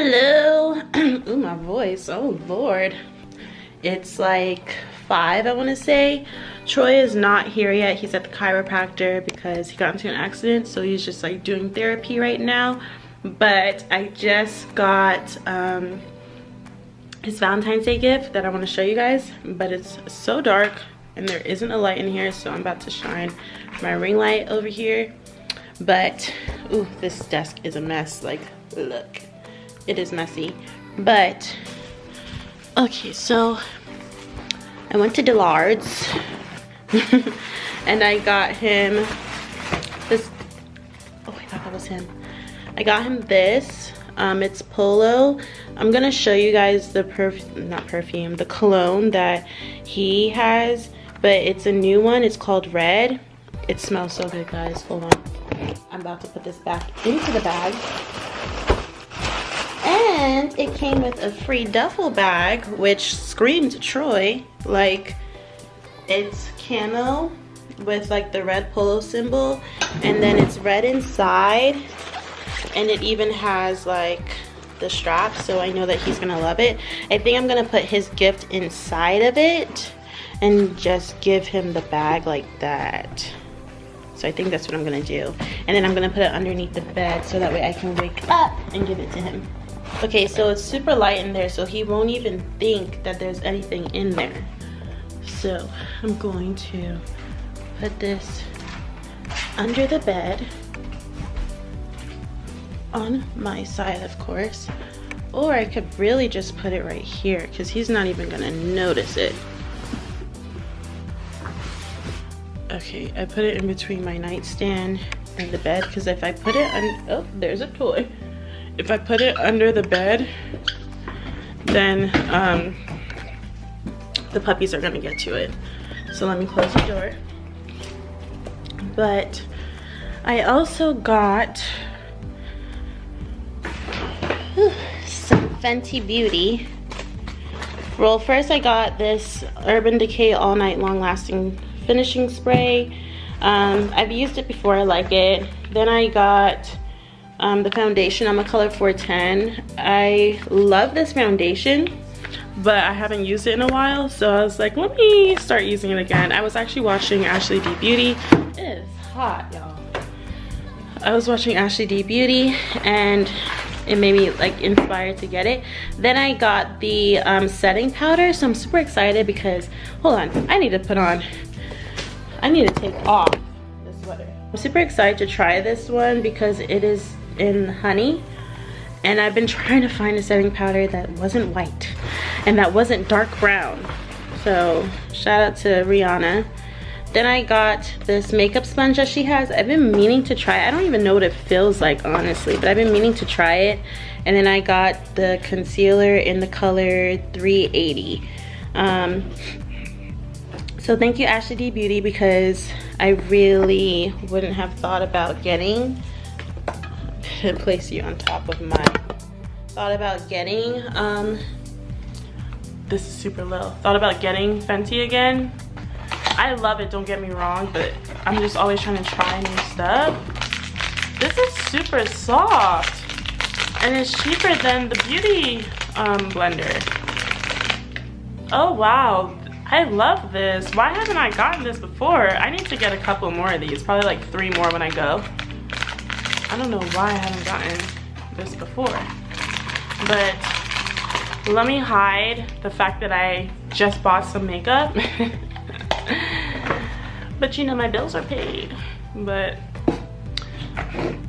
Hello. Ooh, my voice. Oh Lord. It's like 5, I want to say. Troy is not here yet. He's at the chiropractor because he got into an accident, so he's just like doing therapy right now. But I just got his Valentine's Day gift that I want to show you guys, but it's so dark and there isn't a light in here, so I'm about to shine my ring light over here. But ooh, this desk is a mess. Like, look, it is messy. But okay, so I went to Dillard's and I got him this. Oh, I thought that was him. I got him this. It's Polo. I'm gonna show you guys the the cologne that he has, but it's a new one. It's called Red. It smells so good, guys. Hold on. I'm about to put this back into the bag. And it came with a free duffel bag, which screamed Troy. Like, it's camo with like the red Polo symbol, and then it's red inside, and it even has like the strap, so I know that he's gonna love it. I think I'm gonna put his gift inside of it and just give him the bag like that. So I think that's what I'm gonna do. And then I'm gonna put it underneath the bed so that way I can wake up and give it to him. Okay, so it's super light in there, so he won't even think that there's anything in there. So I'm going to put this under the bed on my side, of course. Or I could really just put it right here because he's not even gonna notice it. Okay, I put it in between my nightstand and the bed because if I put it oh, there's a toy. If I put it under the bed, then the puppies are gonna get to it. So let me close the door. But I also got some Fenty Beauty. Well, first I got this Urban Decay All Night Long Lasting Finishing Spray. I've used it before, I like it. Then I got the foundation. I'm a color 410. I love this foundation, but I haven't used it in a while, so I was like, let me start using it again. I was actually watching Ashley D Beauty. It is hot, y'all. I was watching Ashley D Beauty and it made me like inspired to get it. Then I got the setting powder, so I'm super excited because, hold on, I need to take off this sweater. I'm super excited to try this one because it is in honey, and I've been trying to find a setting powder that wasn't white and that wasn't dark brown. So shout out to Rihanna. Then I got this makeup sponge that she has. I've been meaning to try it. I don't even know what it feels like, honestly, but I've been meaning to try it. And then I got the concealer in the color 380. So thank you, Ashley D Beauty, because I really wouldn't have thought about getting, place you on top of mine. Thought about getting, this is super low. Thought about getting Fenty again. I love it, don't get me wrong, but I'm just always trying to try new stuff. This is super soft, and it's cheaper than the Beauty blender. Oh wow, I love this. Why haven't I gotten this before? I need to get a couple more of these, probably like 3 more when I go. I don't know why I haven't gotten this before, but let me hide the fact that I just bought some makeup. But you know, my bills are paid. But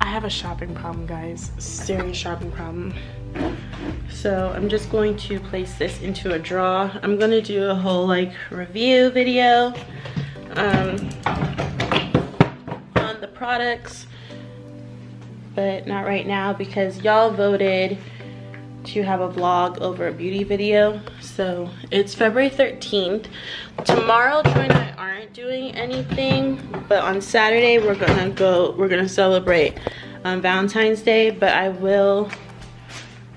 I have a shopping problem, guys. Serious shopping problem. So I'm just going to place this into a drawer. I'm gonna do a whole like review video on the products, but not right now because y'all voted to have a vlog over a beauty video. So it's February 13th. Tomorrow Troy and I aren't doing anything, but on Saturday we're gonna celebrate Valentine's Day, but I will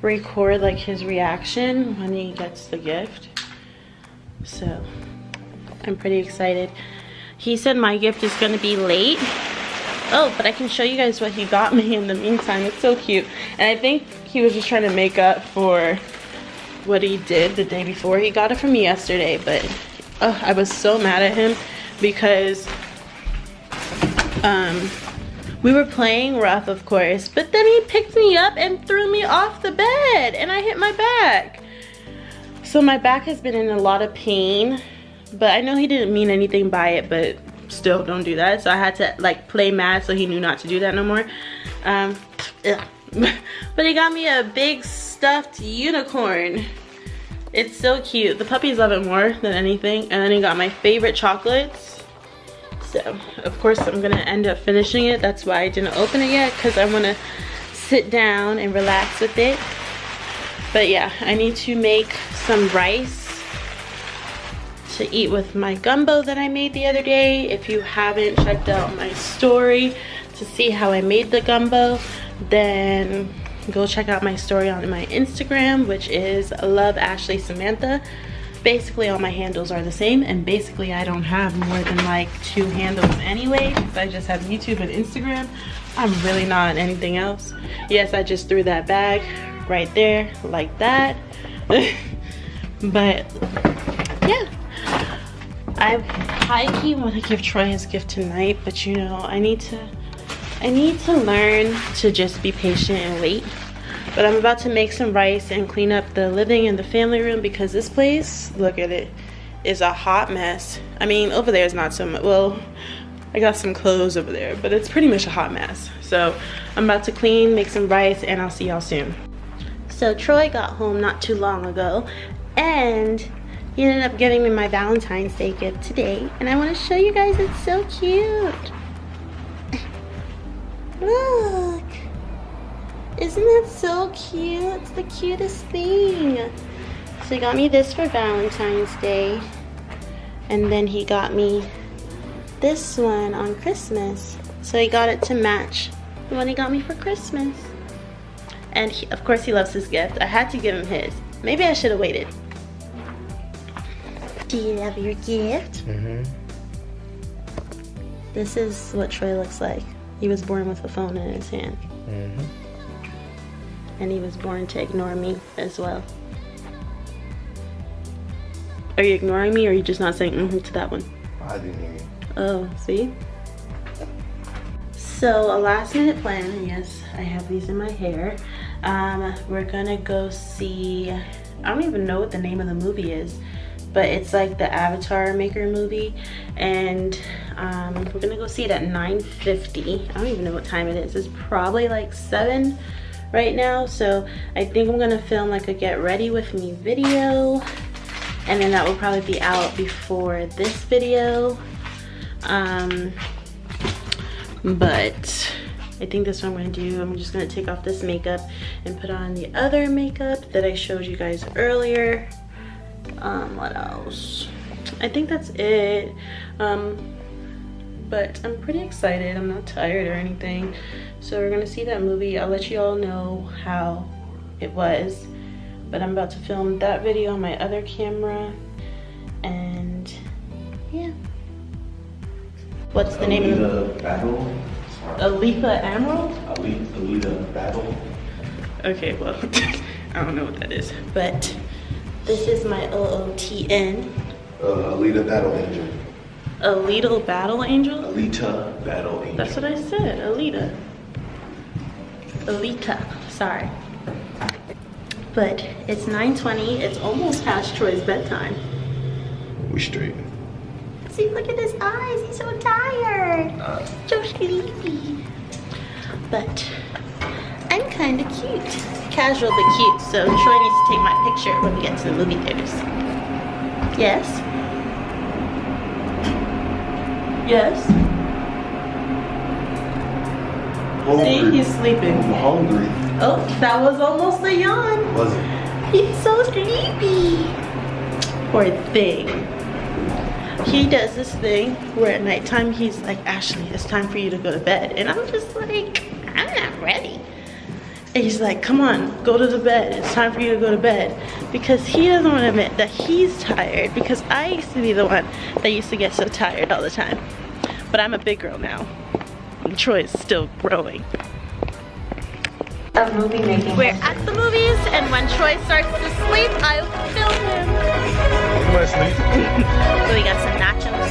record like his reaction when he gets the gift. So I'm pretty excited. He said my gift is gonna be late, Oh, but I can show you guys what he got me in the meantime. It's so cute. And I think he was just trying to make up for what he did the day before. He got it from me yesterday, but I was so mad at him because we were playing rough, of course, but then he picked me up and threw me off the bed and I hit my back. So my back has been in a lot of pain, but I know he didn't mean anything by it, but still, don't do that. So I had to like play mad so he knew not to do that no more. But he got me a big stuffed unicorn. It's so cute. The puppies love it more than anything. And then he got my favorite chocolates. So of course I'm gonna end up finishing it. That's why I didn't open it yet, because I want to sit down and relax with it. But yeah, I need to make some rice to eat with my gumbo that I made the other day. If you haven't checked out my story to see how I made the gumbo, then go check out my story on my Instagram, which is loveashleysamantha. Basically all my handles are the same, and basically I don't have more than like 2 handles anyway, because I just have YouTube and Instagram. I'm really not on anything else. Yes, I just threw that bag right there like that. But yeah, I high-key want to give Troy his gift tonight, but you know, I need to learn to just be patient and wait. But I'm about to make some rice and clean up the living and the family room, because this place, look at it, is a hot mess. I mean, over there is not so much. Well, I got some clothes over there, but it's pretty much a hot mess. So I'm about to clean, make some rice, and I'll see y'all soon. So Troy got home not too long ago, and he ended up giving me my Valentine's Day gift today, and I want to show you guys. It's so cute. Look, isn't that so cute? It's the cutest thing. So he got me this for Valentine's Day, and then he got me this one on Christmas. So he got it to match the one he got me for Christmas. And he, of course, he loves his gift. I had to give him his. Maybe I should have waited. Do you love your gift? Mm-hmm. This is what Troy looks like. He was born with a phone in his hand. Mm-hmm. And he was born to ignore me as well. Are you ignoring me, or are you just not saying mm-hmm to that one? I didn't hear you. Oh, see? So a last minute plan, yes, I have these in my hair. We're gonna go see, I don't even know what the name of the movie is, but it's like the Avatar Maker movie, and we're gonna go see it at 9:50. I don't even know what time it is. It's probably like 7 right now, so I think I'm gonna film like a get ready with me video, and then that will probably be out before this video. But I think that's what I'm gonna do. I'm just gonna take off this makeup and put on the other makeup that I showed you guys earlier. What else? I think that's it. But I'm pretty excited. I'm not tired or anything. So we're gonna see that movie. I'll let you all know how it was. But I'm about to film that video on my other camera. And yeah. What's the name of the Battle? Alita Emerald? Alita Battle. Okay, well, I don't know what that is. But this is my OOTN. Alita Battle Angel. Alita Battle Angel? Alita Battle Angel. That's what I said, Alita. Alita, sorry. But it's 9:20, it's almost past Troy's bedtime. We straight. See, look at his eyes, he's so tired. So sleepy. But I'm kinda cute. Casual but cute, so Troy needs to take my picture when we get to the movie theaters. Yes? Yes? Hungry. See, he's sleeping. I'm hungry. Oh, that was almost a yawn. Was it? He's so sleepy. Poor thing. He does this thing where at nighttime he's like, Ashley, it's time for you to go to bed. And I'm just like, I'm not ready. And he's like, come on, go to the bed. It's time for you to go to bed. Because he doesn't want to admit that he's tired. Because I used to be the one that used to get so tired all the time. But I'm a big girl now. I'm and Troy is still growing. Of movie making. We're at the movies, and when Troy starts to sleep, I film him. You want to sleep? So we got some nachos.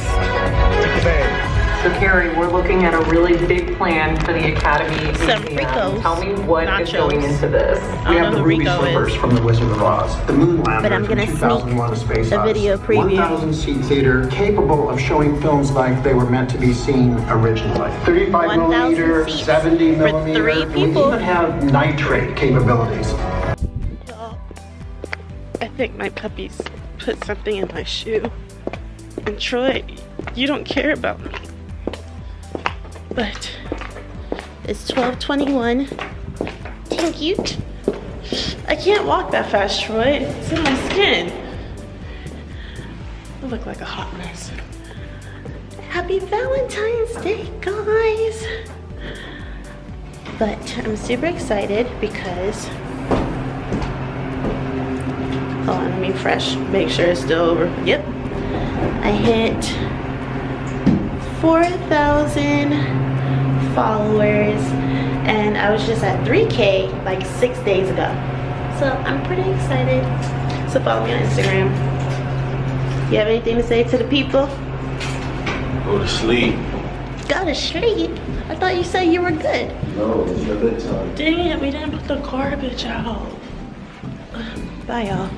Take the bag. So Carrie, we're looking at a really big plan for the Academy Some Museum. Ricos. Tell me what is Nachos. going into this. I don't know who Ruby Rico Slippers is. from The Wizard of Oz. The Moonlander But I'm from gonna 2001: A Space sneak a video Odyssey. preview. 1,000-seat theater capable of showing films like they were meant to be seen originally. 35 1,000 millimeter, seats 70 for millimeter. 3 We people. even have nitrate capabilities. Y'all, I think my puppies put something in my shoe. And Troy, you don't care about me. But it's 12:21. Thank you. I can't walk that fast, Troy. It's in my skin. I look like a hot mess. Happy Valentine's Day, guys. But I'm super excited because, hold on, let me refresh. Make sure it's still over. Yep. I hit 4,000 followers, and I was just at 3K like 6 days ago. So I'm pretty excited. So follow me on Instagram. You have anything to say to the people? Go to sleep. Go to sleep? I thought you said you were good. No, it's your bedtime. Dang it, we didn't put the garbage out. Bye, y'all.